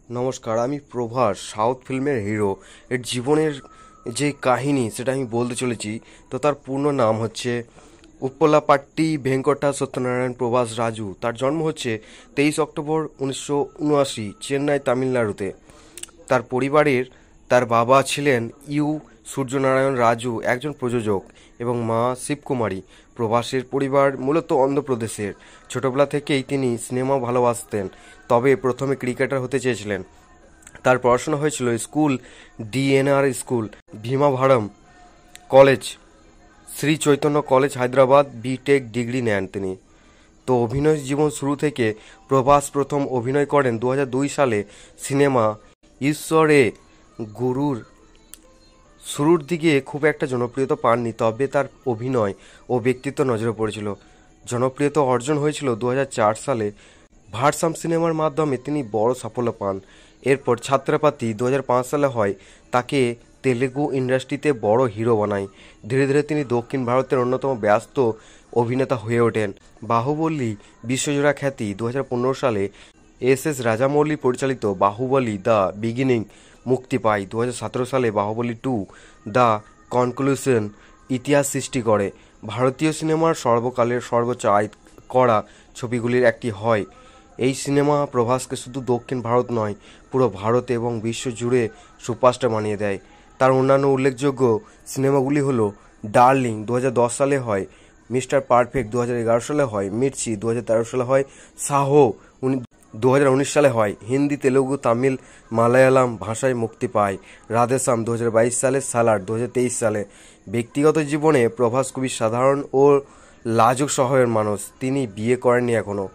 নমস্কার, আমি প্রভাস, সাউথ ফিল্মের হিরো। এর জীবনের যে কাহিনী সেটা আমি বলতে চলেছি। তো তার পূর্ণ নাম হচ্ছে উপ্পলাপাট্টি ভেঙ্কটা সত্যনারায়ণ প্রভাস রাজু। তার জন্ম হচ্ছে 23 অক্টোবর 1979, চেন্নাই, তামিলনাড়ুতে। তার পরিবারের তার বাবা ছিলেন সূর্যনারায়ণ রাজু, একজন প্রযোজক, এবং মা শিবকুমারী। প্রভাসের পরিবার মূলত অন্ধ্রপ্রদেশের। ছোটবেলা থেকেই তিনি সিনেমা ভালোবাসতেন, তবে প্রথমে ক্রিকেটার হতে চেয়েছিলেন। তার পড়াশোনা হয়েছিল school DNR school, Bhimavaram college, Sri Chaitanya college, Hyderabad. BTech degree নেন তিনি। তো অভিনয় জীবন শুরু থেকে প্রভাস প্রথম অভিনয় করেন 2002 সালে সিনেমা ঈশ্বরে গুরুর। শুরুর দিকে খুব একটা জনপ্রিয়তা পাননি, তবে তার অভিনয় ও ব্যক্তিত্ব নজরে পড়েছিল। জনপ্রিয়তা অর্জন হয়েছিল 2004 সালে ভারসাম সিনেমার মাধ্যমে তিনি বড় সাফল্য পান। এরপর ছাত্রপাতি 2005 সালে হয়, তাকে তেলেগু ইন্ডাস্ট্রিতে বড় হিরো বানায়। ধীরে ধীরে তিনি দক্ষিণ ভারতের অন্যতম ব্যস্ত অভিনেতা হয়ে ওঠেন। বাহুবলী বিশ্বজোড়া খ্যাতি 2015 সালে এস রাজামৌলি পরিচালিত বাহুবলী দ্য বিগিনিং মুক্তি পায়। 2017 সালে বাহুবলী 2 দ্য কনক্লুশন ইতিহাস সৃষ্টি করে। ভারতীয় সিনেমার সর্বকালের সর্বোচ্চ আয় করা ছবিগুলির একটি হয়। এই সিনেমা প্রভাসকে শুধু দক্ষিণ ভারত নয়, পুরো ভারত এবং বিশ্ব জুড়ে সুপারস্টার বানিয়ে দেয়। তার অন্যান্য উল্লেখযোগ্য সিনেমাগুলি হলো ডার্লিং 2010 সালে হয়, মিস্টার পারফেক্ট 2011 সালে হয়, মির্চি 2013 সালে হয়, সাহো 2019 সালে হয়। হিন্দি, তেলুগু, তামিল, মালায়ালাম ভাষায় মুক্তি পায়। রাধেশ্যাম 2022 সালে, সালার 2023 সালে। ব্যক্তিগত জীবনে প্রভাস খুবই সাধারণ ও লাজুক স্বভাবের মানুষ। তিনি বিয়ে করেননি এখনও।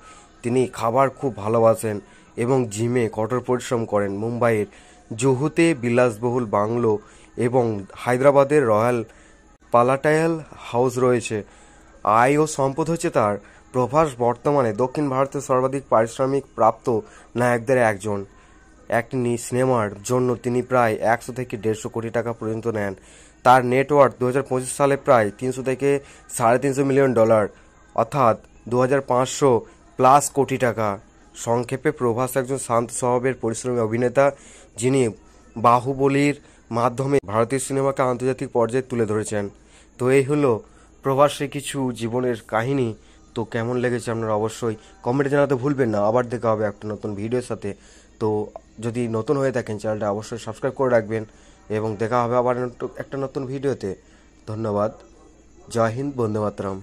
তিনি খাবার খুব ভালোবাসেন এবং জিমে কঠোর পরিশ্রম করেন। মুম্বাইয়ের জুহুতে বিলাসবহুল বাংলো এবং হায়দ্রাবাদের রয়্যাল পালাটায়াল হাউস রয়েছে। আয় ও সম্পদ হচ্ছে তার। প্রভাস বর্তমানে দক্ষিণ ভারতের সর্বাধিক পারিশ্রমিক প্রাপ্ত নায়কদের একজন। একটি সিনেমার জন্য তিনি প্রায় 100 থেকে 150 কোটি টাকা পর্যন্ত নেন। তার নেটওয়ার্থ 2025 সালে প্রায় 300 থেকে $350 মিলিয়ন, অর্থাৎ 2500+ কোটি টাকা। সংক্ষেপে, প্রভাস একজন শান্ত স্বভাবের পরিশ্রমী অভিনেতা, যিনি বাহুবলীর মাধ্যমে ভারতীয় সিনেমাকে আন্তর্জাতিক পর্যায়ে তুলে ধরেছেন। তো এই হলো প্রভাসের কিছু জীবনের কাহিনী। তো কেমন লেগেছে আপনারা অবশ্যই কমেন্টে জানাতে ভুলবেন না। আবার দেখা হবে একটা নতুন ভিডিওর সাথে। তো যদি নতুন হয়ে থাকেন চ্যানেলটা অবশ্যই সাবস্ক্রাইব করে রাখবেন এবং দেখা হবে আবার একটা নতুন ভিডিওতে। ধন্যবাদ। জয় হিন্দ, বন্দে মাতরম।